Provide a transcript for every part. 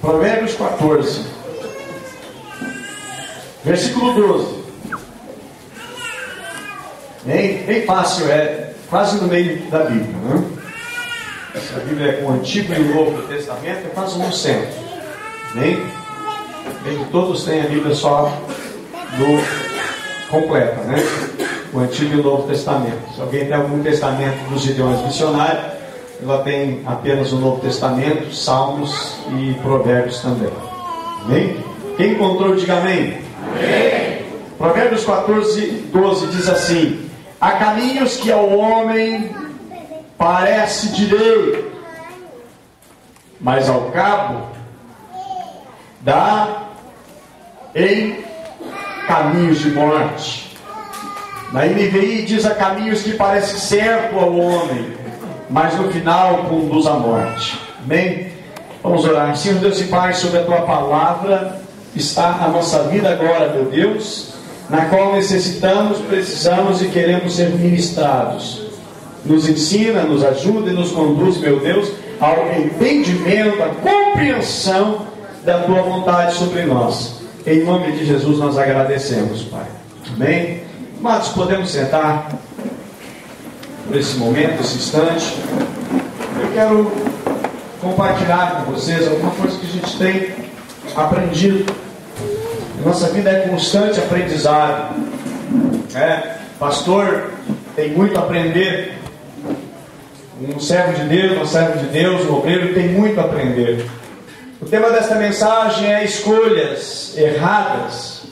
Provérbios 14, versículo 12. Bem fácil, é quase no meio da Bíblia, né? A Bíblia é com o Antigo e o Novo Testamento, é quase no centro. Bem que todos têm a Bíblia só completa, né? O Antigo e o Novo Testamento. Se alguém tem algum testamento dos idiomas missionários, ela tem apenas o Novo Testamento, Salmos e Provérbios também. Amém? Quem encontrou, diga amém. Amém. Provérbios 14, 12 diz assim: há caminhos que ao homem parece direito, mas ao cabo dá em caminhos de morte. Na NVI diz: há caminhos que parecem certo ao homem, mas no final conduz à morte. Amém? Vamos orar. Senhor Deus e Pai, sobre a Tua palavra está a nossa vida agora, meu Deus, na qual necessitamos, precisamos e queremos ser ministrados. Nos ensina, nos ajuda e nos conduz, meu Deus, ao entendimento, à compreensão da Tua vontade sobre nós. Em nome de Jesus nós agradecemos, Pai. Amém? Amados, podemos sentar por esse momento, esse instante. Eu quero compartilhar com vocês alguma coisa que a gente tem aprendido. A nossa vida é constante aprendizado. Pastor tem muito a aprender. Um servo de Deus, uma serva de Deus, um obreiro tem muito a aprender. O tema desta mensagem é escolhas erradas.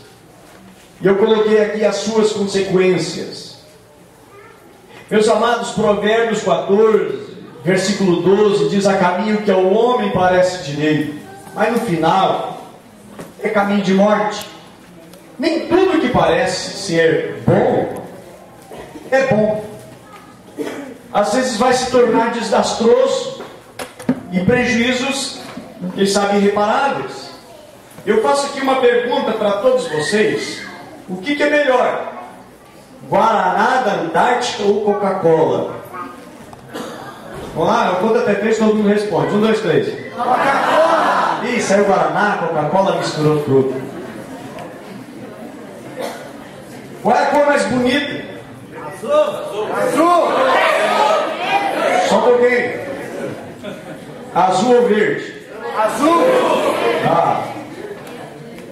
E eu coloquei aqui as suas consequências. Meus amados, Provérbios 14, versículo 12, diz: há caminho que ao homem parece direito, mas no final é caminho de morte. Nem tudo que parece ser bom é bom. Às vezes vai se tornar desastroso e prejuízos, quem sabe, irreparáveis. Eu faço aqui uma pergunta para todos vocês: o que é melhor? Guaraná da Antártica ou Coca-Cola? Vamos lá, eu conto até 3, todo mundo responde. 1, 2, 3. Coca-Cola! Ih, saiu Guaraná, Coca-Cola, misturou tudo. Qual é a cor mais bonita? Azul! Só um pouquinho. Azul ou verde? Azul!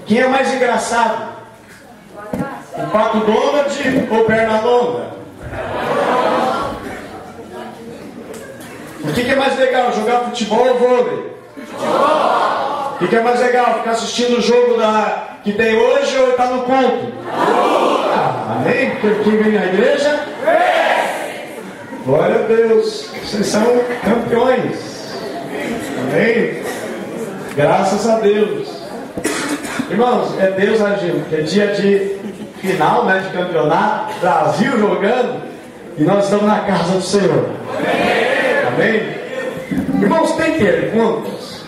Quem é mais engraçado? O Pato Donald ou Pernalonga? O que é mais legal? Jogar futebol ou vôlei? Futebol! O que é mais legal? Ficar assistindo o jogo que tem hoje ou estar no culto? Amém? Porque quem vem na igreja? Glória a Deus! Vocês são campeões. Amém? Graças a Deus. Irmãos, é Deus agindo. É dia de final, né, de campeonato, Brasil jogando, e nós estamos na casa do Senhor. Amém? Irmãos, tem perguntas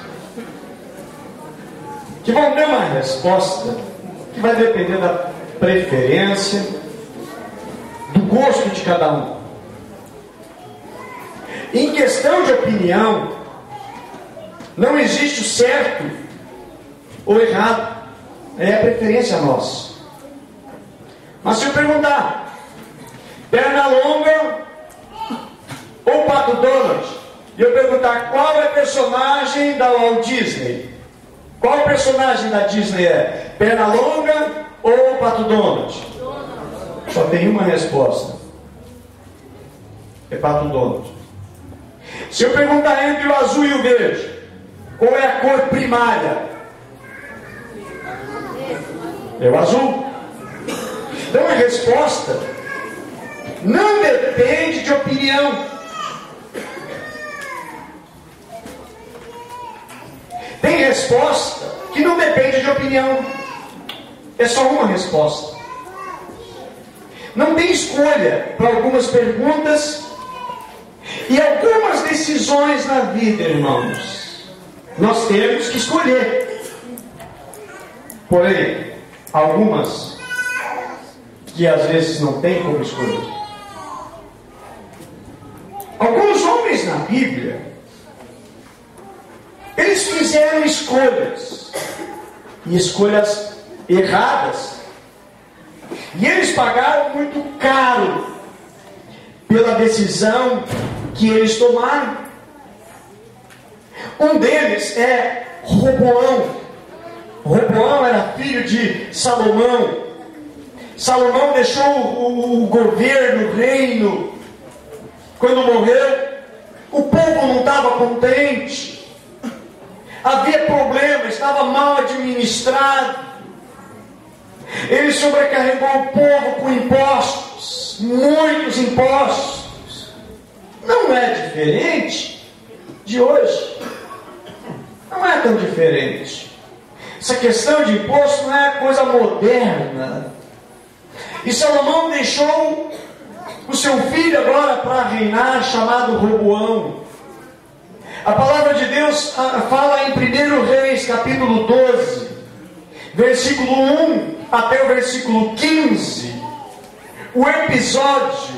que vão ter uma resposta que vai depender da preferência, do gosto de cada um. Em questão de opinião, não existe o certo ou errado, é a preferência nossa. Mas se eu perguntar, Pernalonga ou Pato Donald, e eu perguntar qual é a personagem da Walt Disney, qual personagem da Disney é? Pernalonga ou Pato Donald? Só tem uma resposta: é Pato Donald. Se eu perguntar entre o azul e o verde, qual é a cor primária? É o azul. Então a resposta não depende de opinião. Tem resposta que não depende de opinião. É só uma resposta. Não tem escolha para algumas perguntas e algumas decisões na vida, irmãos. Nós temos que escolher. Porém, algumas que às vezes não tem como escolher. Alguns homens na Bíblia Eles fizeram escolhas, e escolhas erradas, e eles pagaram muito caro pela decisão que eles tomaram. Um deles é Roboão. Roboão era filho de Salomão. Salomão deixou o governo, o reino. Quando morreu, o povo não estava contente. Havia problema, estava mal administrado. Ele sobrecarregou o povo com impostos, muitos impostos. Não é diferente de hoje. Não é tão diferente. Essa questão de imposto não é coisa moderna. E Salomão deixou o seu filho agora para reinar, chamado Roboão. A palavra de Deus fala em 1 Reis, capítulo 12, versículo 1 até o versículo 15, o episódio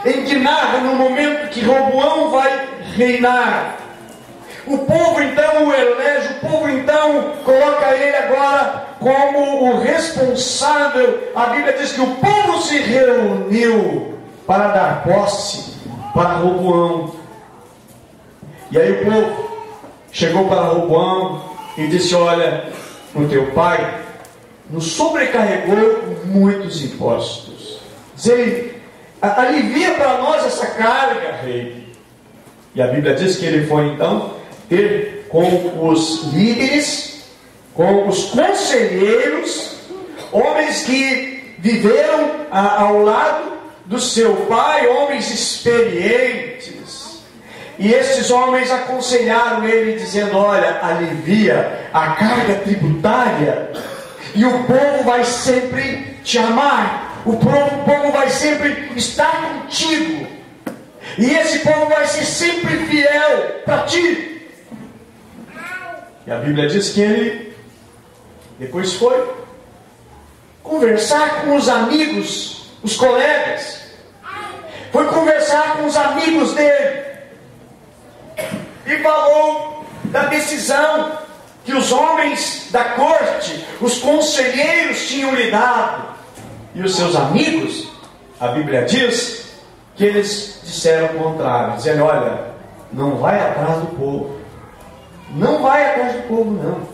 em que narra no momento que Roboão vai reinar. O povo então o elege, o povo então coloca ele agora como o responsável. A Bíblia diz que o povo se reuniu para dar posse para Roboão. E aí o povo chegou para Roboão e disse: olha, o teu pai nos sobrecarregou muitos impostos. Diz ele: alivia para nós essa carga, rei. E a Bíblia diz que ele foi então ter com os líderes, com os conselheiros, homens que viveram ao lado do seu pai, homens experientes. E esses homens aconselharam ele, dizendo: olha, alivia a carga tributária, e o povo vai sempre te amar, o povo vai sempre estar contigo, e esse povo vai ser sempre fiel para ti. E a Bíblia diz que ele depois foi conversar com os amigos, os colegas, foi conversar com os amigos dele, e falou da decisão que os homens da corte, os conselheiros tinham lhe dado. E os seus amigos, a Bíblia diz que eles disseram o contrário, dizendo: olha, não vai atrás do povo, não vai atrás do povo não.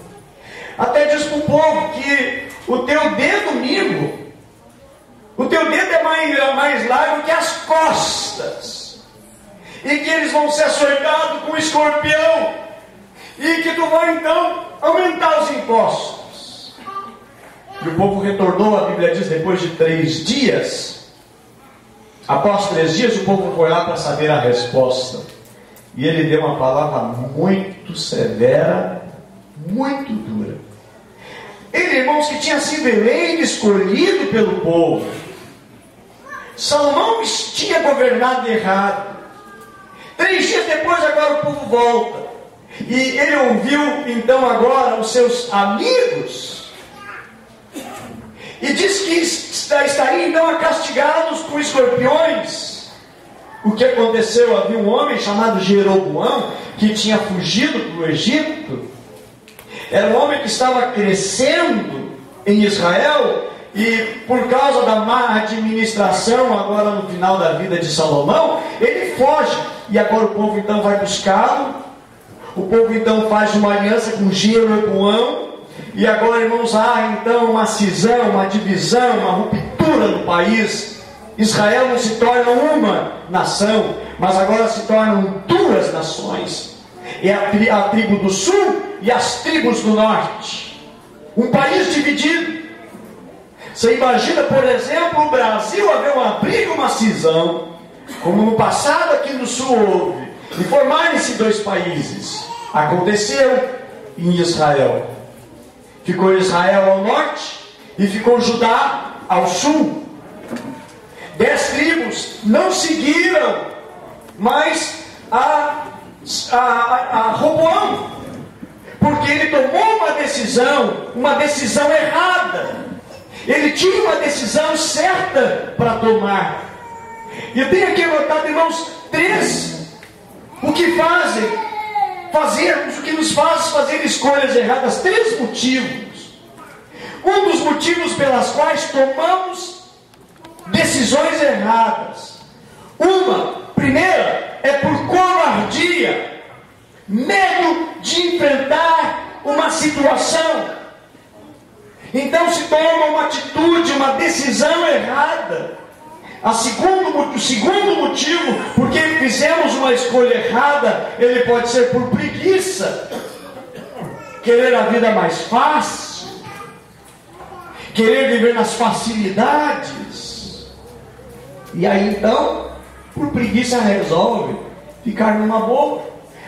Até diz para o povo que o teu dedo, amigo, o teu dedo é mais largo que as costas, e que eles vão ser açoitados com escorpião, e que tu vai então aumentar os impostos. E o povo retornou, a Bíblia diz, depois de 3 dias. Após 3 dias o povo foi lá para saber a resposta, e ele deu uma palavra muito severa, muito dura. Ele, irmãos, que tinha sido eleito, escolhido pelo povo. Salomão tinha governado errado. 3 dias depois, agora o povo volta. E ele ouviu então agora os seus amigos, e diz que estaria então castigados com escorpiões. O que aconteceu? Havia um homem chamado Jeroboão, que tinha fugido para o Egito. Era um homem que estava crescendo em Israel, e por causa da má administração agora no final da vida de Salomão, ele foge. E agora o povo então vai buscá-lo. O povo então faz uma aliança com Jeroboão. E agora, irmãos, há então uma cisão, uma divisão, uma ruptura no país. Israel não se torna uma nação, mas agora se tornam 2 nações. É a tribo do sul e as tribos do norte. Um país dividido. Você imagina, por exemplo, o Brasil haver uma briga, uma cisão, como no passado aqui no sul houve, e formarem-se 2 países. Aconteceu em Israel. Ficou Israel ao norte e ficou Judá ao sul. 10 tribos não seguiram mais a Roboão, porque ele tomou uma decisão errada. Ele tinha uma decisão certa para tomar. E eu tenho aqui anotado, irmãos, 3 o que fazem fazermos, o que nos faz fazer escolhas erradas? 3 motivos. Um dos motivos pelas quais tomamos decisões erradas. Primeira, é por covardia, medo de enfrentar uma situação. Então se toma uma atitude, uma decisão errada. O segundo motivo, porque fizemos uma escolha errada, ele pode ser por preguiça, querer a vida mais fácil, querer viver nas facilidades. E aí então, por preguiça resolve ficar numa boa.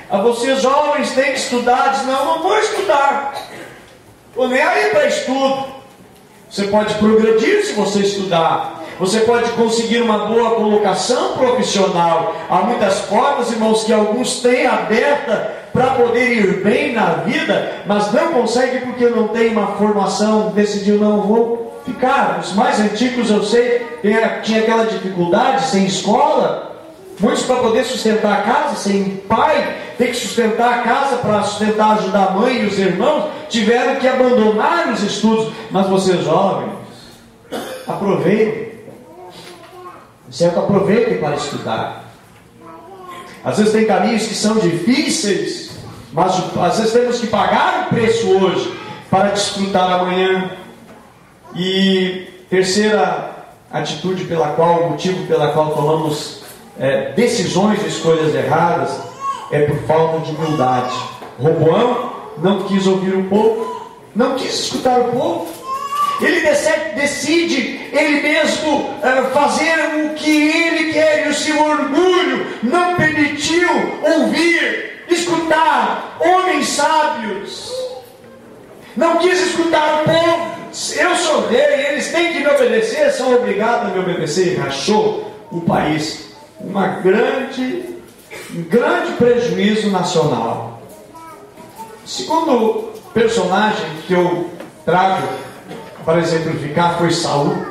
A vocês jovens têm que estudar, diz, não vou estudar, estou nem aí para estudo. Você pode progredir se você estudar. Você pode conseguir uma boa colocação profissional. Há muitas portas, irmãos, que alguns têm aberta para poder ir bem na vida, mas não consegue porque não tem uma formação, decidiu, não vou ficar. Os mais antigos, eu sei, tinha aquela dificuldade, sem escola. Muitos para poder sustentar a casa, sem pai, tem que sustentar a casa para sustentar, ajudar a mãe e os irmãos, tiveram que abandonar os estudos. Mas vocês jovens, aproveitem. Certo? Aproveitem para estudar. Às vezes tem caminhos que são difíceis, mas às vezes temos que pagar o preço hoje para desfrutar amanhã. E terceira atitude o motivo pela qual tomamos decisões e escolhas erradas é por falta de humildade. Roboão não quis ouvir o povo, não quis escutar o povo. Ele decide ele mesmo fazer o que ele quer, e o seu orgulho não permitiu ouvir, escutar homens sábios. Não quis escutar o povo. Eu sou rei, eles têm que me obedecer, são obrigados a me obedecer. E rachou o país. Um grande prejuízo nacional. O segundo personagem que eu trago para exemplificar foi Saul.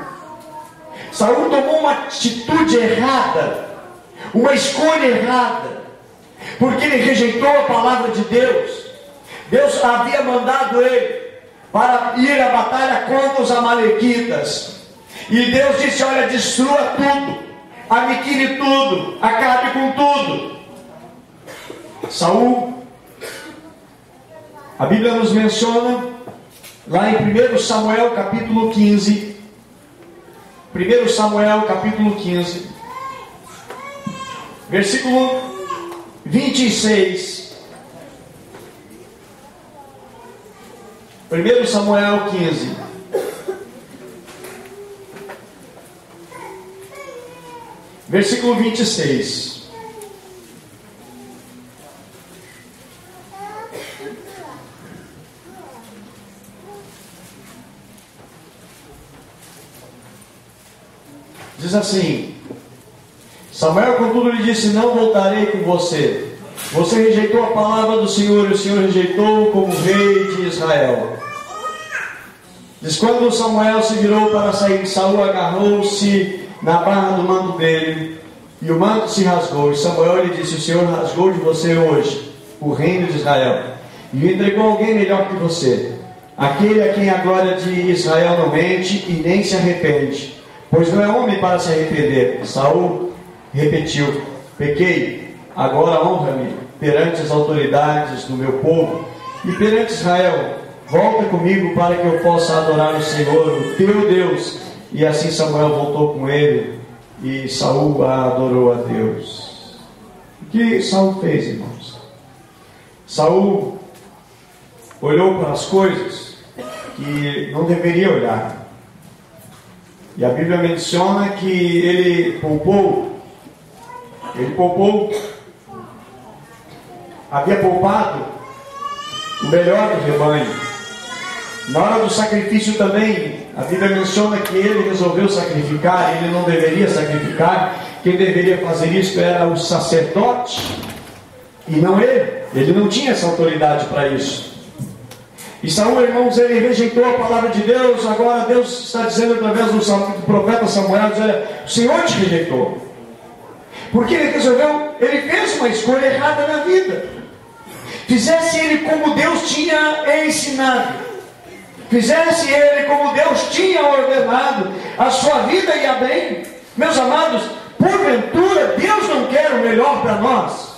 Saul tomou uma atitude errada, uma escolha errada, porque ele rejeitou a palavra de Deus. Deus havia mandado ele para ir à batalha contra os amalequitas, e Deus disse, olha, destrua tudo, aniquile tudo, acabe com tudo. Saul, a Bíblia nos menciona lá em 1 Samuel capítulo 15, 1 Samuel capítulo 15, versículo 26. 1 Samuel 15, versículo 26. Diz assim: Samuel, contudo, lhe disse, não voltarei com você. Você rejeitou a palavra do Senhor, e o Senhor rejeitou como rei de Israel. Diz, quando Samuel se virou para sair, Saul agarrou-se na barra do manto dele, e o manto se rasgou. E Samuel lhe disse, o Senhor rasgou de você hoje o reino de Israel, e o entregou a alguém melhor que você, aquele a quem a glória de Israel não mente e nem se arrepende, pois não é homem para se arrepender. Saul repetiu, pequei, agora honra-me perante as autoridades do meu povo e perante Israel. Volta comigo para que eu possa adorar o Senhor, o teu Deus. E assim Samuel voltou com ele, e Saul adorou a Deus. O que Saul fez, irmãos? Saul olhou para as coisas que não deveria olhar. E a Bíblia menciona que ele havia poupado o melhor do rebanho. Na hora do sacrifício também, a Bíblia menciona que ele resolveu sacrificar. Ele não deveria sacrificar. Quem deveria fazer isso era o sacerdote, e não ele. Ele não tinha essa autoridade para isso. E Saul, irmãos, ele rejeitou a palavra de Deus. Agora Deus está dizendo através do profeta Samuel, dizendo, o Senhor te rejeitou, porque ele fez uma escolha errada na vida. fizesse ele como Deus tinha ensinado, fizesse ele como Deus tinha ordenado, a sua vida ia bem. Meus amados, porventura Deus não quer o melhor para nós?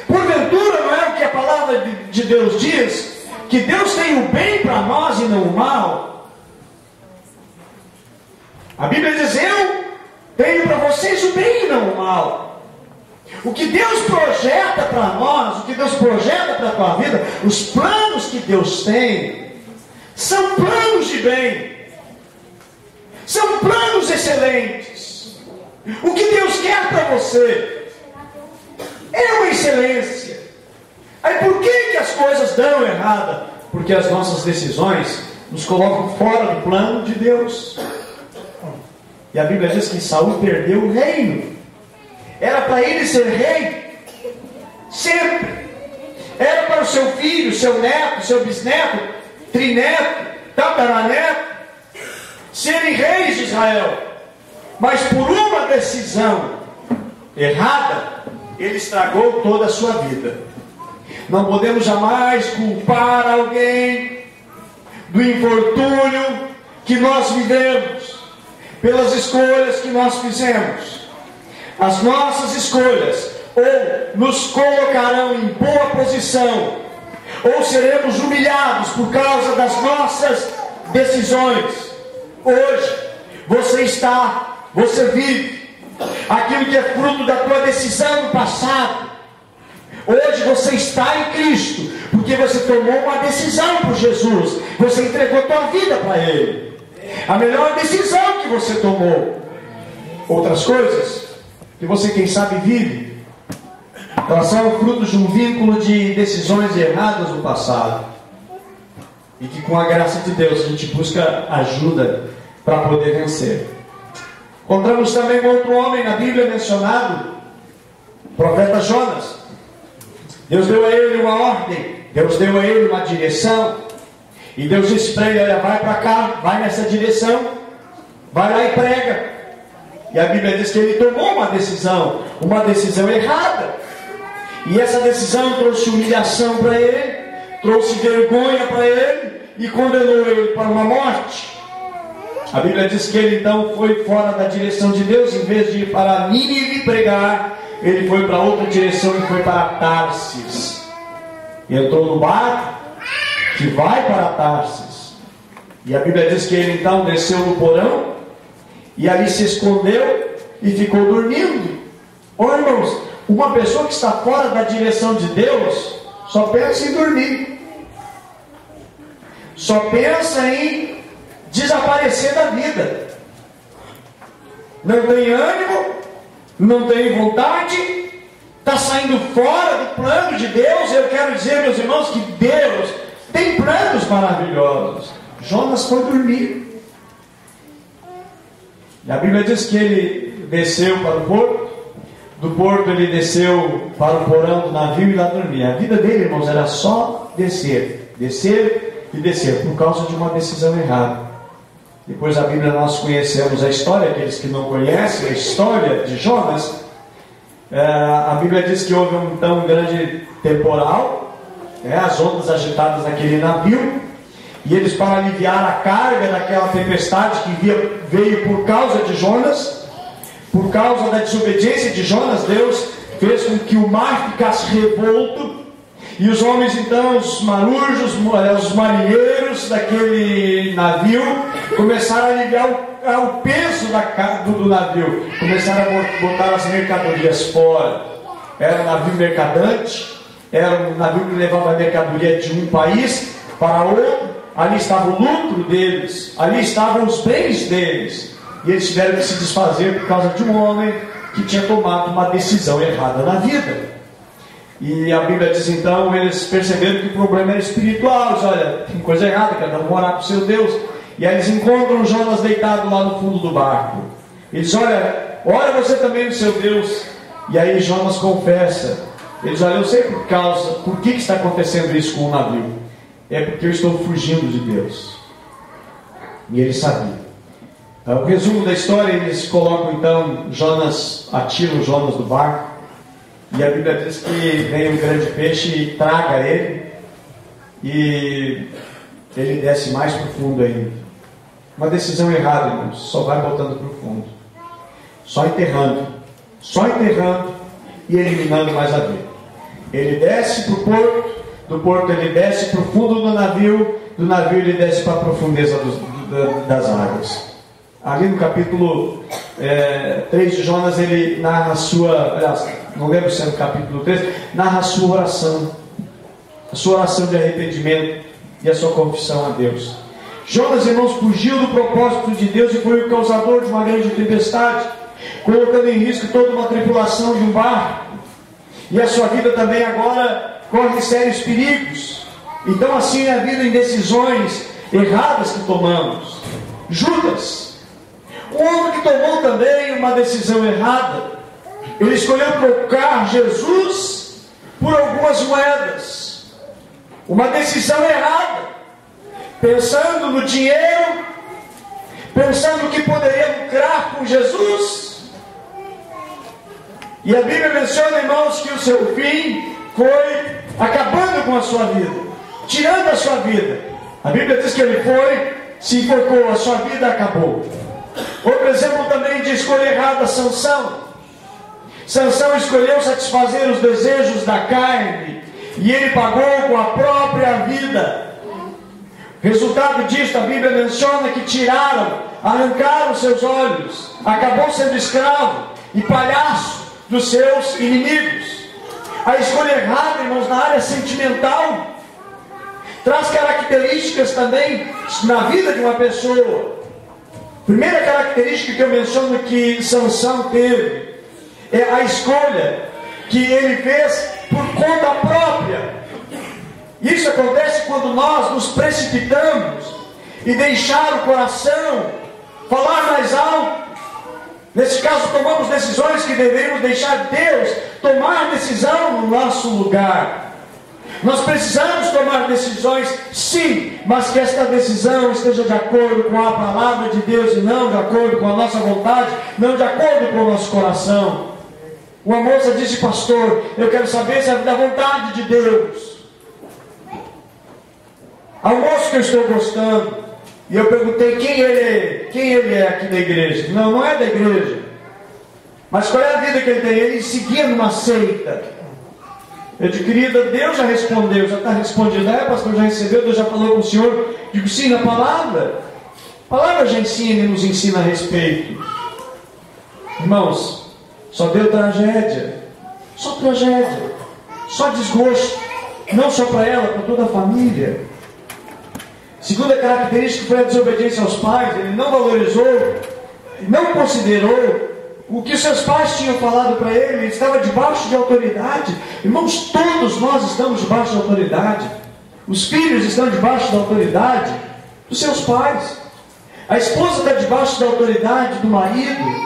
Porventura não é o que a palavra de Deus diz? Que Deus tem o bem para nós e não o mal? A Bíblia diz: eu tenho para vocês o bem e não o mal. O que Deus projeta para nós, o que Deus projeta para a tua vida, os planos que Deus tem, são planos de bem, são planos excelentes. O que Deus quer para você é uma excelência. Aí por que as coisas dão errada? Porque as nossas decisões nos colocam fora do plano de Deus. E a Bíblia diz que Saul perdeu o reino. Era para ele ser rei sempre. Era para o seu filho, seu neto, seu bisneto, trineto, tataraneto serem reis de Israel. Mas por uma decisão errada, ele estragou toda a sua vida. Não podemos jamais culpar alguém do infortúnio que nós vivemos pelas escolhas que nós fizemos. As nossas escolhas ou nos colocarão em boa posição, ou seremos humilhados por causa das nossas decisões. Hoje você vive aquilo que é fruto da tua decisão no passado. Hoje você está em Cristo porque você tomou uma decisão por Jesus. Você entregou a tua vida para Ele. A melhor decisão que você tomou. Outras coisas que você, quem sabe, vive, elas são frutos de um vínculo de decisões erradas no passado, e que com a graça de Deus a gente busca ajuda para poder vencer. Encontramos também um outro homem na Bíblia mencionado, o profeta Jonas. Deus deu a ele uma ordem, Deus deu a ele uma direção, e Deus disse para ele: olha, vai para cá, vai nessa direção, vai lá e prega. E a Bíblia diz que ele tomou uma decisão errada, e essa decisão trouxe humilhação para ele, trouxe vergonha para ele, e condenou ele para uma morte. A Bíblia diz que ele então foi fora da direção de Deus. Em vez de ir para Nínive pregar, ele foi para outra direção, e foi para Tarsis. Entrou no barco que vai para Tarsis, e a Bíblia diz que ele então desceu no porão, e ali se escondeu e ficou dormindo. Irmãos, uma pessoa que está fora da direção de Deus só pensa em dormir, só pensa em desaparecer da vida. Não tem ânimo, não tem vontade, está saindo fora do plano de Deus. Eu quero dizer, meus irmãos, que Deus tem planos maravilhosos. Jonas foi dormir, e a Bíblia diz que ele desceu para o porto, do porto ele desceu para o porão do navio e lá dormia. A vida dele, irmãos, era só descer, descer e descer, por causa de uma decisão errada. Depois a Bíblia nós conhecemos a história. Aqueles que não conhecem a história de Jonas, a Bíblia diz que houve então um grande temporal, as ondas agitadas naquele navio, e eles, para aliviar a carga daquela tempestade que veio por causa de Jonas, por causa da desobediência de Jonas, Deus fez com que o mar ficasse revolto, e os homens então, os marujos, os marinheiros daquele navio, começaram a aliviar o peso do navio, começaram a botar as mercadorias fora. Era um navio mercadante, era um navio que levava a mercadoria de um país para outro. Ali estava o lucro deles, ali estavam os bens deles, e eles tiveram que se desfazer por causa de um homem que tinha tomado uma decisão errada na vida. E a Bíblia diz então, eles perceberam que o problema era espiritual. Eles, olha, tem coisa errada, cada um orar para o seu Deus. E aí eles encontram Jonas deitado lá no fundo do barco. Eles, olha, ora você também no seu Deus. E aí Jonas confessa. Eles, olha, eu sei por que está acontecendo isso com o navio. É porque eu estou fugindo de Deus. E ele sabia. O resumo da história, eles colocam então Jonas, atiram Jonas do barco, E a Bíblia diz que vem um grande peixe e traga ele, e ele desce mais profundo ainda. Uma decisão errada, irmãos, só vai botando para o fundo, só enterrando e eliminando mais a vida. Ele desce para o porto, do porto ele desce para o fundo do navio ele desce para a profundeza das águas. Ali no capítulo 3 de Jonas, ele narra a sua, aliás, não lembro se é no capítulo 3, narra a sua oração de arrependimento e a sua confissão a Deus. Jonas, irmãos, fugiu do propósito de Deus e foi o causador de uma grande tempestade, colocando em risco toda uma tripulação de um barco. E a sua vida também agora corre sérios perigos. Então assim é a vida em decisões erradas que tomamos. Judas, um homem que tomou também uma decisão errada. Ele escolheu trocar Jesus por algumas moedas. Uma decisão errada. Pensando no dinheiro, pensando que poderia lucrar com Jesus. E a Bíblia menciona, irmãos, que o seu fim foi acabando com a sua vida, tirando a sua vida. A Bíblia diz que ele se enforcou, a sua vida acabou. Outro exemplo também de escolha errada, Sansão. Sansão escolheu satisfazer os desejos da carne, e ele pagou com a própria vida. Resultado disto, a Bíblia menciona que arrancaram seus olhos, acabou sendo escravo e palhaço dos seus inimigos. A escolha errada, irmãos, na área sentimental traz características também na vida de uma pessoa. Primeira característica que eu menciono que Sansão teve é a escolha que ele fez por conta própria. Isso acontece quando nós nos precipitamos e deixar o coração falar mais alto. Nesse caso, tomamos decisões que devemos deixar Deus tomar decisão no nosso lugar. Nós precisamos tomar decisões, sim, mas que esta decisão esteja de acordo com a palavra de Deus e não de acordo com a nossa vontade, não de acordo com o nosso coração. Uma moça disse: pastor, eu quero saber se é da vontade de Deus. Há um moço que eu estou gostando, e eu perguntei quem ele é aqui da igreja. Não é da igreja. Mas qual é a vida que ele tem? Ele seguia numa seita. Eu disse: querida, Deus já respondeu, já está respondido. Pastor, já recebeu, Deus já falou com o senhor. Digo: sim, na palavra. A palavra já ensina e nos ensina a respeito. Irmãos, só deu tragédia. Só desgosto. Não só para ela, para toda a família. Segunda característica foi a desobediência aos pais. Ele não valorizou, não considerou o que seus pais tinham falado para ele. Ele estava debaixo de autoridade. Irmãos, todos nós estamos debaixo de autoridade. Os filhos estão debaixo da autoridade dos seus pais. A esposa está debaixo da autoridade do marido.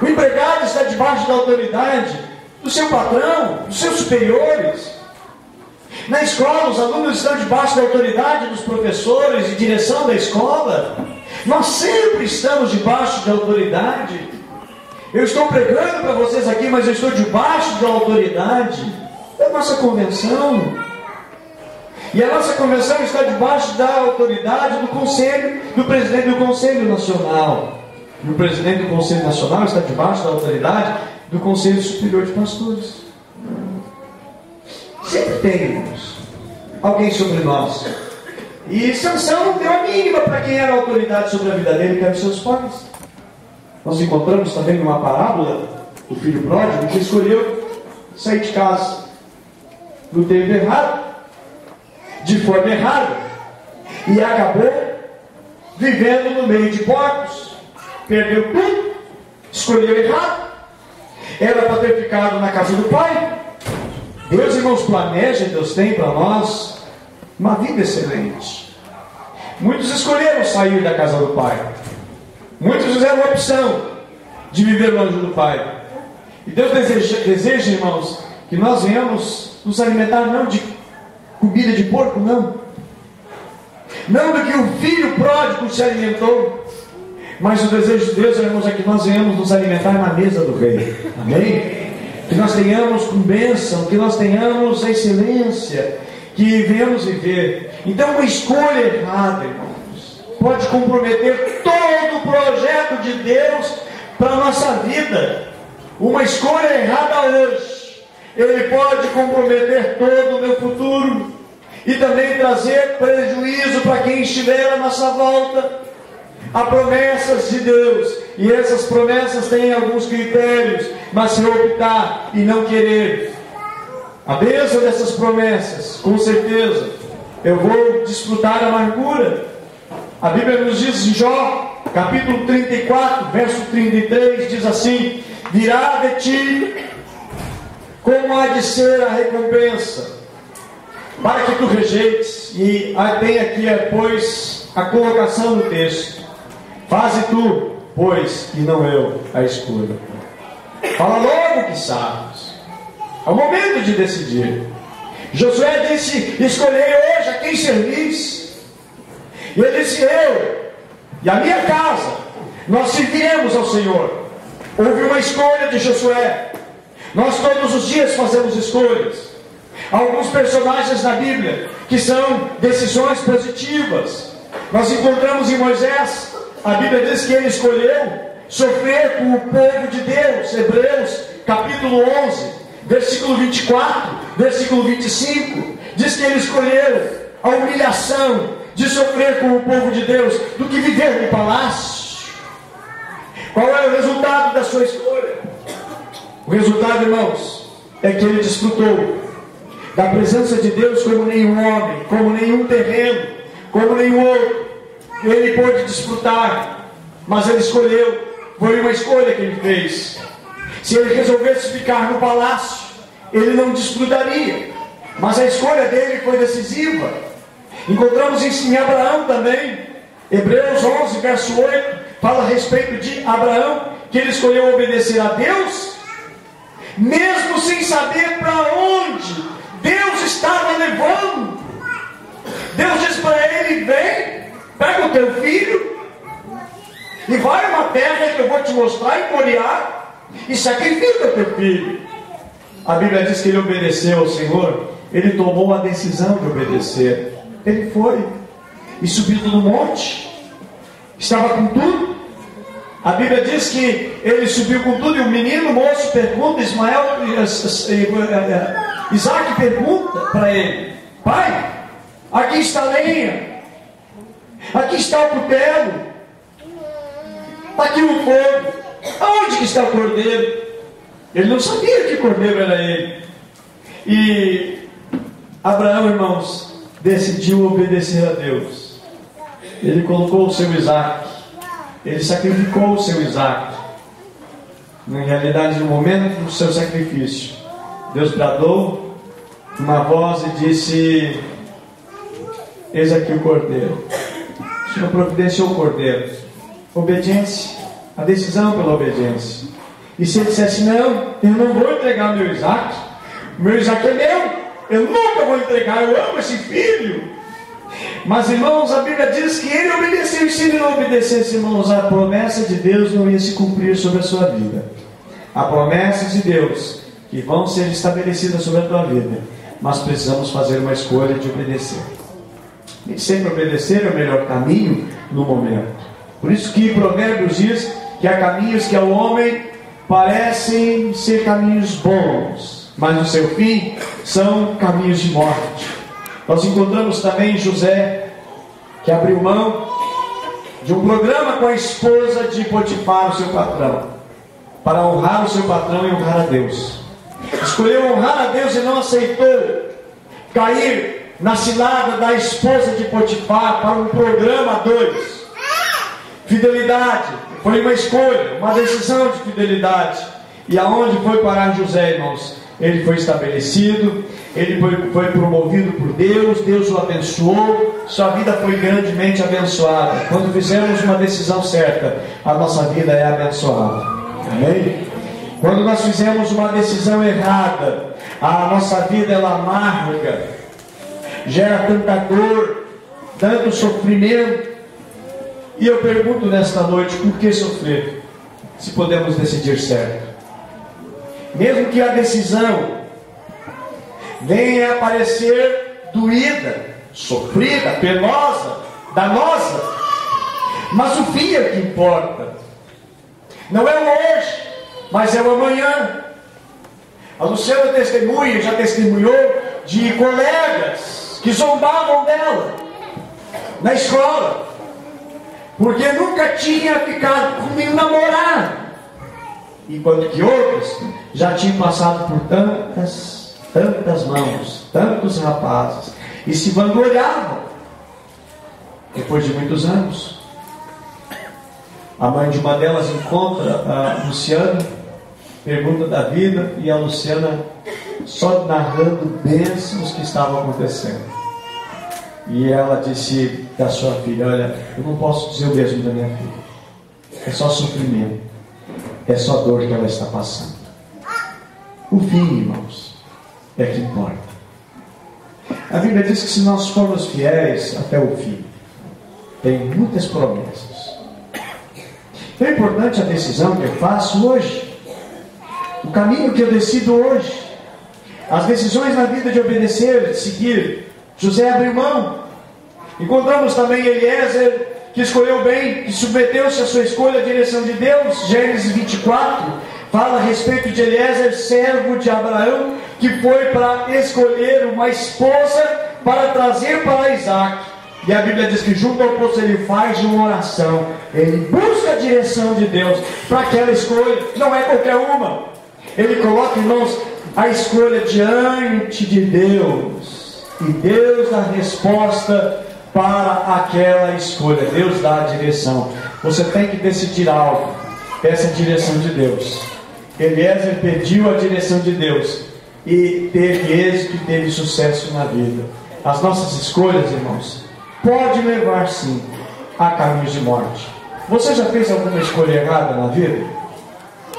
O empregado está debaixo da autoridade do seu patrão, dos seus superiores. Na escola, os alunos estão debaixo da autoridade dos professores e direção da escola. Nós sempre estamos debaixo de autoridade. Eu estou pregando para vocês aqui, mas eu estou debaixo da autoridade da nossa convenção. E a nossa convenção está debaixo da autoridade do conselho, do presidente do Conselho Nacional. E o presidente do Conselho Nacional está debaixo da autoridade do Conselho Superior de Pastores. Sempre temos alguém sobre nós. E Sansão não deu a mínima para quem era a autoridade sobre a vida dele, que eram seus pais. Nós encontramos também numa parábola do filho pródigo, que escolheu sair de casa no tempo errado, de forma errada, e acabou vivendo no meio de porcos. Perdeu tudo, escolheu errado. Era para ter ficado na casa do pai. Deus, irmãos, planeja, Deus tem para nós uma vida excelente. Muitos escolheram sair da casa do pai. Muitos fizeram a opção de viver longe do pai. E Deus deseja, irmãos, que nós venhamos nos alimentar não de comida de porco, não. Não do que o filho pródigo se alimentou. Mas o desejo de Deus, irmãos, é que nós venhamos nos alimentar na mesa do Rei. Amém? Que nós tenhamos com bênção, que nós tenhamos a excelência, que venhamos viver. Então, uma escolha errada, irmãos, pode comprometer todo o projeto de Deus para a nossa vida. Uma escolha errada hoje, ele pode comprometer todo o meu futuro e também trazer prejuízo para quem estiver à nossa volta. Há promessas de Deus, e essas promessas têm alguns critérios, mas se eu optar e não querer a bênção dessas promessas, com certeza eu vou desfrutar a amargura. A Bíblia nos diz em Jó, capítulo 34, verso 33, diz assim: virá de ti como há de ser a recompensa, para que tu rejeites. E tem aqui, pois, a colocação do texto: faze tu, pois, e não eu a escolha. Fala logo que sabes. É o momento de decidir. Josué disse: escolhei hoje a quem servis. E ele disse: eu e a minha casa, nós serviremos ao Senhor. Houve uma escolha de Josué. Nós todos os dias fazemos escolhas. Há alguns personagens na Bíblia que são decisões positivas. Nós encontramos em Moisés, a Bíblia diz que ele escolheu sofrer com o povo de Deus. Hebreus capítulo 11, versículo 24, versículo 25, diz que ele escolheu a humilhação de sofrer com o povo de Deus do que viver no palácio. Qual é o resultado da sua escolha? O resultado, irmãos, é que ele desfrutou da presença de Deus como nenhum homem, como nenhum terreno, como nenhum outro. Ele pôde desfrutar, mas ele escolheu. Foi uma escolha que ele fez. Se ele resolvesse ficar no palácio, ele não desfrutaria, mas a escolha dele foi decisiva. Encontramos isso em Abraão também. Hebreus 11, verso 8, fala a respeito de Abraão, que ele escolheu obedecer a Deus, mesmo sem saber para onde Deus estava levando. Deus disse para ele: vem, pega o teu filho e vai a uma terra que eu vou te mostrar em Moriá e sacrifica o teu filho. A Bíblia diz que ele obedeceu ao Senhor. Ele tomou a decisão de obedecer. Ele foi e subiu no monte. Estava com tudo. A Bíblia diz que ele subiu com tudo, e o menino moço pergunta, Isaac pergunta para ele: pai, aqui está a lenha, aqui está o cutelo, aqui o fogo, aonde que está o cordeiro? Ele não sabia que cordeiro era ele. E Abraão, irmãos, decidiu obedecer a Deus. Ele colocou o seu Isaac, ele sacrificou o seu Isaac. Na realidade, no momento do seu sacrifício, Deus bradou uma voz e disse: eis aqui o cordeiro. O Senhor providenciou o cordeiro. Obediência, a decisão pela obediência. E se ele dissesse: não, eu não vou entregar meu Isaac, meu Isaac é meu, eu nunca vou entregar, eu amo esse filho. Mas, irmãos, a Bíblia diz que ele obedeceu. E se ele não obedecesse, irmãos, a promessa de Deus não ia se cumprir sobre a sua vida. Há promessas de Deus que vão ser estabelecidas sobre a tua vida, mas precisamos fazer uma escolha de obedecer. E sempre obedecer é o melhor caminho no momento. Por isso que Provérbios diz que há caminhos que ao homem parecem ser caminhos bons, mas no seu fim são caminhos de morte. Nós encontramos também José, que abriu mão de um programa com a esposa de Potifar, o seu patrão, para honrar o seu patrão e honrar a Deus. Escolheu honrar a Deus e não aceitou cair na cilada da esposa de Potifar para um programa a dois. Fidelidade foi uma escolha, uma decisão de fidelidade. E aonde foi parar José, irmãos? Ele foi estabelecido, ele foi promovido por Deus, Deus o abençoou, sua vida foi grandemente abençoada. Quando fizemos uma decisão certa, a nossa vida é abençoada. Amém? Quando nós fizemos uma decisão errada, a nossa vida ela amarga, gera tanta dor, tanto sofrimento, E eu pergunto nesta noite, por que sofrer, se podemos decidir certo? Mesmo que a decisão venha a parecer doída, sofrida, penosa, danosa, mas o fim é que importa. Não é o hoje, mas é o amanhã. A Luciana testemunha, já testemunhou de colegas que zombavam dela na escola, porque nunca tinha ficado com nenhum namorado, enquanto que outros já tinham passado por tantas mãos, tantos rapazes, e se vangloriavam. Depois de muitos anos, a mãe de uma delas encontra a Luciana, pergunta da vida, e a Luciana só narrando bênçãos que estavam acontecendo. E ela disse da sua filha: olha, eu não posso dizer o mesmo da minha filha. É só sofrimento, é só dor que ela está passando. O fim, irmãos, é que importa. A Bíblia diz que se nós formos fiéis até o fim, tem muitas promessas. Então é importante a decisão que eu faço hoje, o caminho que eu decido hoje, as decisões na vida de obedecer, de seguir. José abriu mão. Encontramos também Eliezer, que escolheu bem, que submeteu-se à sua escolha à direção de Deus. Gênesis 24 fala a respeito de Eliezer, servo de Abraão, que foi para escolher uma esposa para trazer para Isaac. E a Bíblia diz que junto ao poço ele faz uma oração, ele busca a direção de Deus para aquela escolha. Não é qualquer uma. Ele coloca, irmãos, a escolha diante de Deus, e Deus dá resposta para aquela escolha. Deus dá a direção. Você tem que decidir algo, peça a direção de Deus. Eliezer pediu a direção de Deus e teve êxito, teve sucesso na vida. As nossas escolhas, irmãos, pode levar sim a caminhos de morte. Você já fez alguma escolha errada na vida?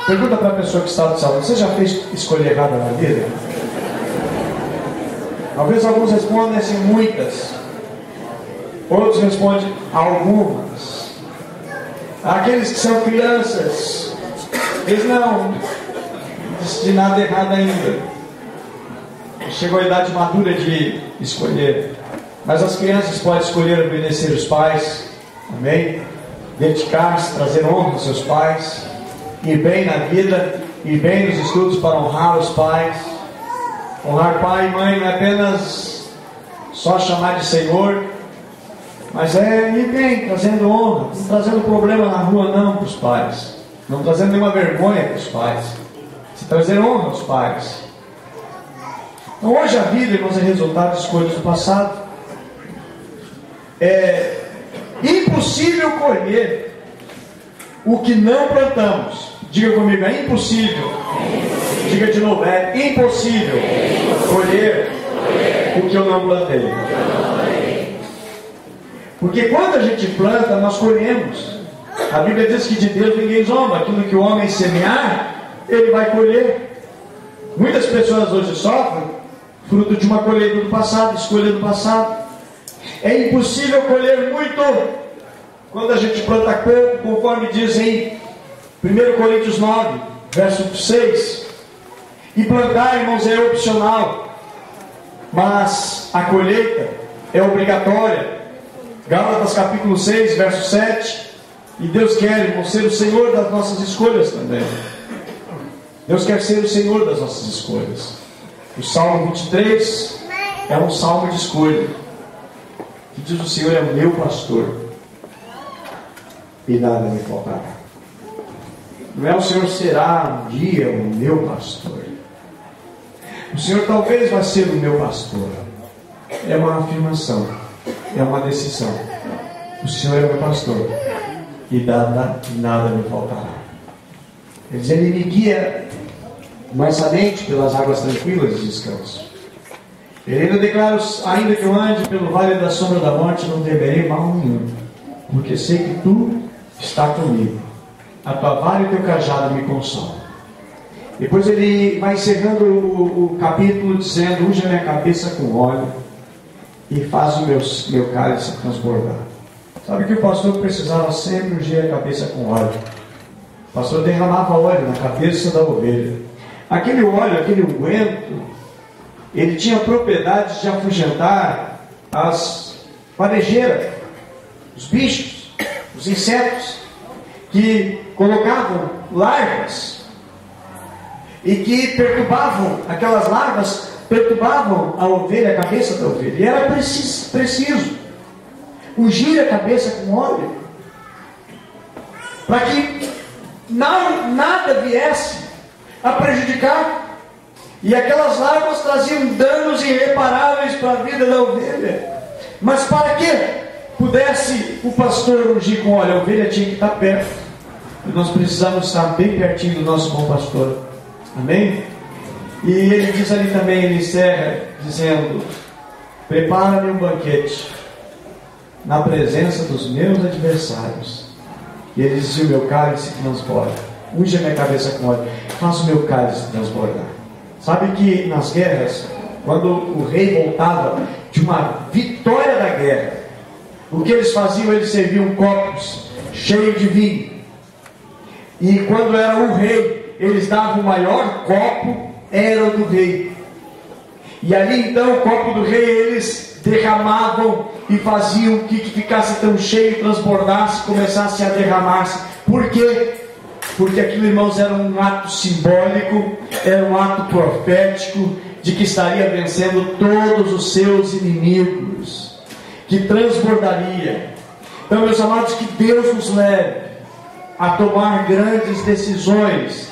Pergunta para a pessoa que está do salão: você já fez escolha errada na vida? Talvez alguns respondem assim: muitas. Outros respondem: algumas. Aqueles que são crianças, eles não de nada errado ainda. Chegou a idade madura de escolher. Mas as crianças podem escolher obedecer os pais, amém? Dedicar-se, trazer honra aos seus pais, ir bem na vida, ir bem nos estudos para honrar os pais. Honrar pai e mãe não é apenas só chamar de Senhor, mas é ir bem, trazendo honra, não trazendo problema na rua não para os pais, não trazendo nenhuma vergonha para os pais, se trazer honra aos pais. Então hoje a vida, irmãos, é resultado de escolhas do passado. É impossível colher o que não plantamos. Diga comigo: é impossível. Diga de novo: é impossível colher o que eu não plantei. Porque quando a gente planta, nós colhemos. A Bíblia diz que de Deus ninguém zomba. Aquilo que o homem semear, ele vai colher. Muitas pessoas hoje sofrem fruto de uma colheita do passado, escolha do passado. É impossível colher muito quando a gente planta pouco, conforme diz em 1 Coríntios 9, verso 6. E plantar, irmãos, é opcional, mas a colheita é obrigatória. Gálatas capítulo 6, verso 7. E Deus quer, irmãos, ser o Senhor das nossas escolhas também. Deus quer ser o Senhor das nossas escolhas. O Salmo 23 é um salmo de escolha, que diz: o Senhor é o meu pastor e nada me faltará. Não é o Senhor será um dia o meu pastor. O Senhor talvez vai ser o meu pastor. É uma afirmação, é uma decisão. O Senhor é o meu pastor e nada me faltará. Quer dizer, Ele me guia mansamente pelas águas tranquilas de descanso. Ele ainda declara: ainda que eu ande pelo vale da sombra da morte, não temerei mal nenhum, porque sei que tu está comigo. A tua vara e o teu cajado me consolam. Depois ele vai encerrando o capítulo dizendo: unge a minha cabeça com óleo e faz o meu cálice transbordar. Sabe que o pastor precisava sempre ungir a cabeça com óleo. O pastor derramava óleo na cabeça da ovelha. Aquele óleo, aquele unguento, ele tinha propriedades de afugentar as farejeiras, os bichos, os insetos, que colocavam larvas e que perturbavam, aquelas larvas perturbavam a ovelha, a cabeça da ovelha. E era preciso ungir a cabeça com óleo, para que nada viesse a prejudicar. E aquelas larvas traziam danos irreparáveis para a vida da ovelha. Mas para que pudesse o pastor ungir com óleo, a ovelha tinha que estar perto. E nós precisamos estar bem pertinho do nosso bom pastor. Amém? E ele diz ali também, ele encerra dizendo: prepara-me um banquete na presença dos meus adversários. E ele dizia: o meu cálice transborda. Unge a minha cabeça com óleo, faz o meu cálice transbordar. Sabe que nas guerras, quando o rei voltava de uma vitória da guerra, o que eles faziam? Eles serviam copos cheios de vinho. E quando era o rei, eles davam o maior copo, era o do rei. E ali então o copo do rei eles derramavam e faziam que ficasse tão cheio, transbordasse, começasse a derramar-se. Por quê? Porque aquilo, irmãos, era um ato simbólico, era um ato profético de que estaria vencendo todos os seus inimigos, que transbordaria. Então, meus amados, que Deus nos leve a tomar grandes decisões,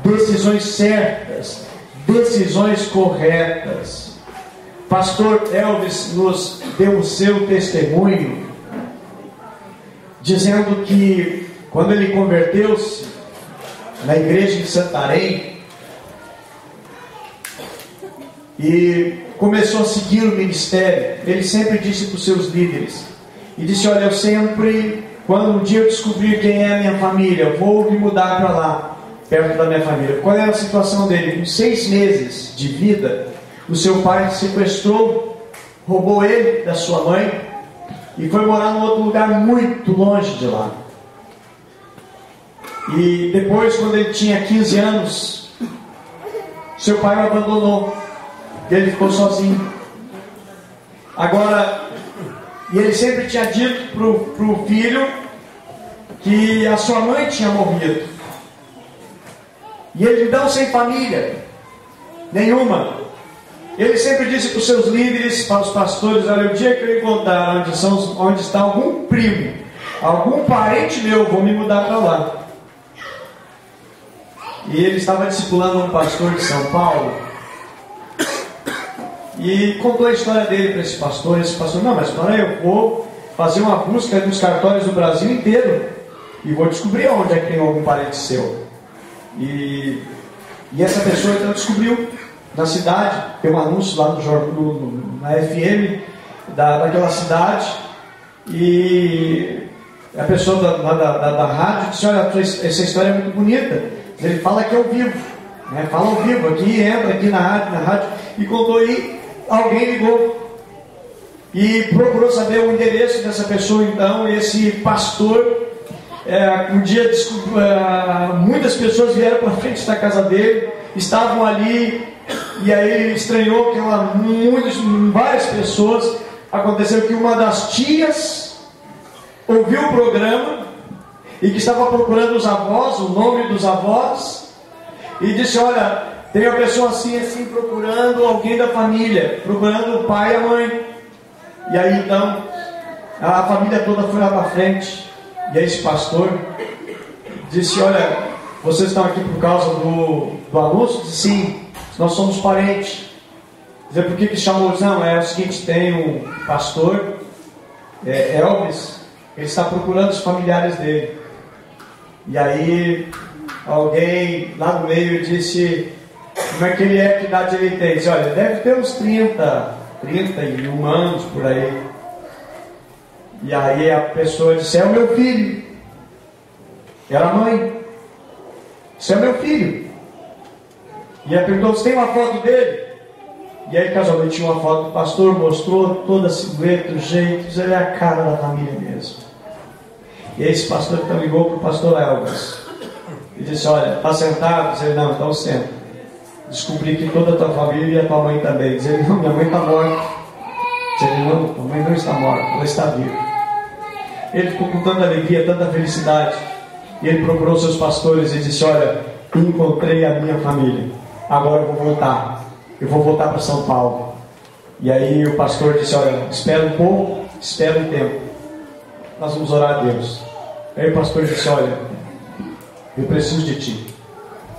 decisões certas, decisões corretas. Pastor Elvis nos deu o seu testemunho, dizendo que quando ele converteu-se na igreja de Santarém e começou a seguir o ministério, ele sempre disse para os seus líderes, e disse: olha, eu sempre, quando um dia eu descobrir quem é a minha família, eu vou me mudar para lá, perto da minha família. Qual era a situação dele? Com 6 meses de vida, o seu pai sequestrou, roubou ele da sua mãe e foi morar num outro lugar muito longe de lá. E depois, quando ele tinha 15 anos, seu pai o abandonou e ele ficou sozinho. Agora, e ele sempre tinha dito para o filho que a sua mãe tinha morrido. E ele então sem família nenhuma. Ele sempre disse para os seus líderes, para os pastores: olha, o dia que eu encontrar onde está algum primo, algum parente meu, eu vou me mudar para lá. E ele estava discipulando um pastor de São Paulo e contou a história dele para esse pastor. Esse pastor: não, mas para eu vou fazer uma busca nos cartórios do Brasil inteiro e vou descobrir onde é que tem algum parente seu. E essa pessoa então descobriu na cidade, tem um anúncio lá na FM daquela cidade, e a pessoa da rádio disse: olha, essa história é muito bonita. Ele fala aqui ao vivo, né? Fala ao vivo, aqui, entra aqui na rádio, e contou aí, alguém ligou e procurou saber o endereço dessa pessoa. Então esse pastor, um dia muitas pessoas vieram para frente da casa dele, estavam ali, e aí ele estranhou que várias pessoas. Aconteceu que uma das tias ouviu o programa e que estava procurando os avós, o nome dos avós, e disse: olha, tem uma pessoa assim, assim, procurando alguém da família, procurando o pai e a mãe. E aí então a família toda foi lá para frente, e aí esse pastor disse: olha, vocês estão aqui por causa do anúncio? Disse: sim, nós somos parentes. Dizer, por que chamou? Não, é o seguinte, tem um pastor, Elvis, ele está procurando os familiares dele. E aí alguém lá no meio disse: como é que ele é, que idade ele tem? Disse: olha, deve ter uns 31 anos por aí. E aí a pessoa disse: é o meu filho. Era a mãe. Disse: é meu filho. E ela perguntou: você tem uma foto dele? E aí casualmente tinha uma foto, o pastor mostrou toda a silhueta, o jeito, ele é a cara da família mesmo. E aí esse pastor então ligou para o pastor Elvis e disse: olha, está sentado? Disse ele: não, então senta. Descobri que toda a tua família e a tua mãe também. Diz ele: não, minha mãe está morta. Diz ele: não, tua mãe não está morta, ela está viva. Ele ficou com tanta alegria, tanta felicidade. E ele procurou seus pastores e disse: olha, encontrei a minha família, agora eu vou voltar. Eu vou voltar para São Paulo. E aí o pastor disse: olha, espera um pouco, espera um tempo, nós vamos orar a Deus. Aí o pastor disse: olha, eu preciso de ti,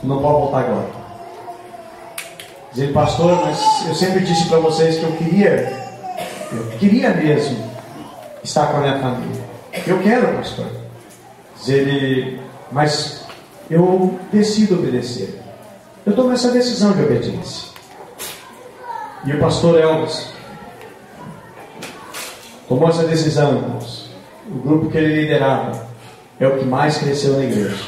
tu não pode voltar agora. Diz ele: pastor, mas eu sempre disse para vocês que eu queria mesmo estar com a minha família. Eu quero, pastor. Diz ele: mas eu decido obedecer. Eu tomo essa decisão de obediência. E o pastor Elvis tomou essa decisão, irmãos. O grupo que ele liderava é o que mais cresceu na igreja.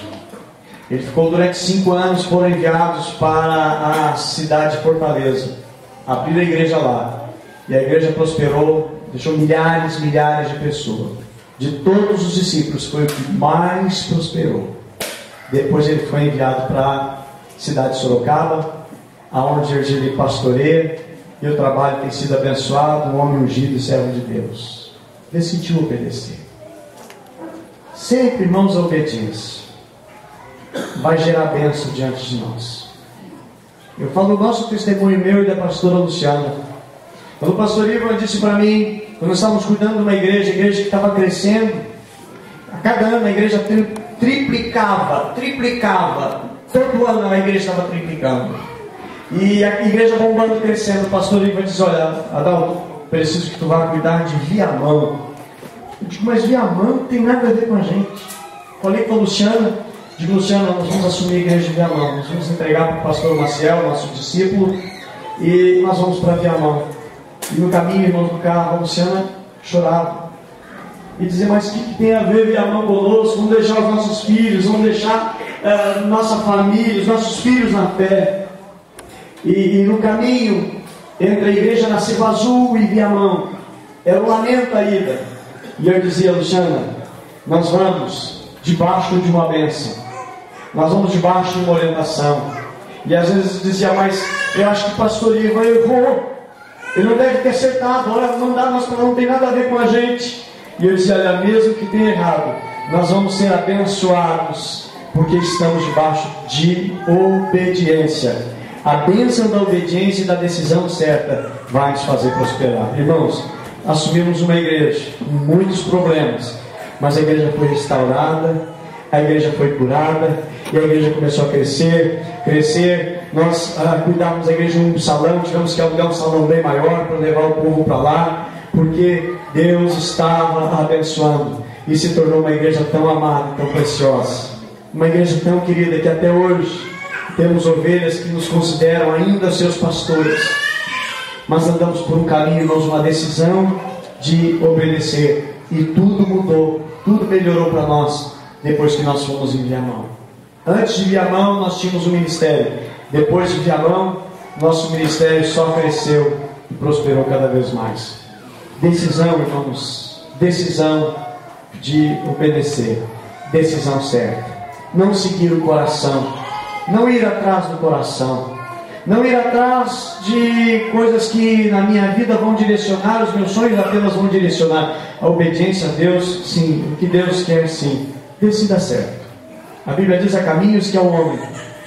Ele ficou durante 5 anos, foram enviados para a cidade de Fortaleza, abriram a igreja lá, e a igreja prosperou, deixou milhares de pessoas. De todos os discípulos, foi o que mais prosperou. Depois ele foi enviado para a cidade de Sorocaba, aonde ele pastoreia, e o trabalho tem sido abençoado, um homem ungido e servo de Deus. Decidiu obedecer. Sempre, irmãos, a obediência vai gerar bênção diante de nós. Eu falo do nosso testemunho meu e da pastora Luciana. Quando o pastor Ivan disse para mim, quando nós estávamos cuidando de uma igreja que estava crescendo, a cada ano a igreja triplicava, todo ano a igreja estava triplicando. E a igreja bombando, crescendo. O pastor Ivan disse: olha, Adalto, preciso que tu vá cuidar de Viamão. Eu digo: mas Viamão não tem nada a ver com a gente. Falei com a Luciana, digo: Luciana, nós vamos assumir a igreja de Viamão, nós vamos entregar para o pastor Maciel, nosso discípulo, e nós vamos para Viamão. E no caminho, irmãos, do carro, a Luciana chorava e dizia: mas o que tem a ver Viamão conosco? Vamos deixar os nossos filhos, vamos deixar nossa família, os nossos filhos na fé. E no caminho entre a igreja na Silva Azul e Viamão, era um lamento a ida. E eu dizia: Luciana, nós vamos debaixo de uma bênção, nós vamos debaixo de uma orientação. E às vezes dizia: mas eu acho que o pastor Ivan errou, ele não deve ter acertado, olha, não tem nada a ver com a gente. E eu dizia: olha, mesmo que tenha errado, nós vamos ser abençoados, porque estamos debaixo de obediência. A bênção da obediência e da decisão certa vai nos fazer prosperar. Irmãos, assumimos uma igreja com muitos problemas, mas a igreja foi restaurada, a igreja foi curada, e a igreja começou a crescer. Nós cuidávamos da igreja de um salão, tivemos que alugar um salão bem maior para levar o povo para lá, porque Deus estava abençoando, e se tornou uma igreja tão amada, tão preciosa, uma igreja tão querida, que até hoje temos ovelhas que nos consideram ainda seus pastores. Mas andamos por um caminho, irmãos, uma decisão de obedecer, e tudo mudou, tudo melhorou para nós depois que nós fomos em Viamão. Antes de Viamão nós tínhamos um ministério, depois de Viamão nosso ministério só cresceu e prosperou cada vez mais. Decisão, irmãos, decisão de obedecer, decisão certa, não seguir o coração, não ir atrás do coração, não ir atrás de coisas que na minha vida vão direcionar, os meus sonhos apenas vão direcionar. A obediência a Deus, sim, o que Deus quer, sim, decida certo. A Bíblia diz: há caminhos que ao homem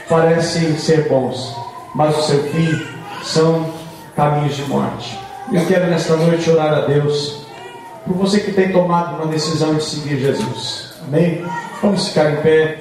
parecem ser bons, mas o seu fim são caminhos de morte. Eu quero nesta noite orar a Deus por você que tem tomado uma decisão de seguir Jesus. Amém? Vamos ficar em pé.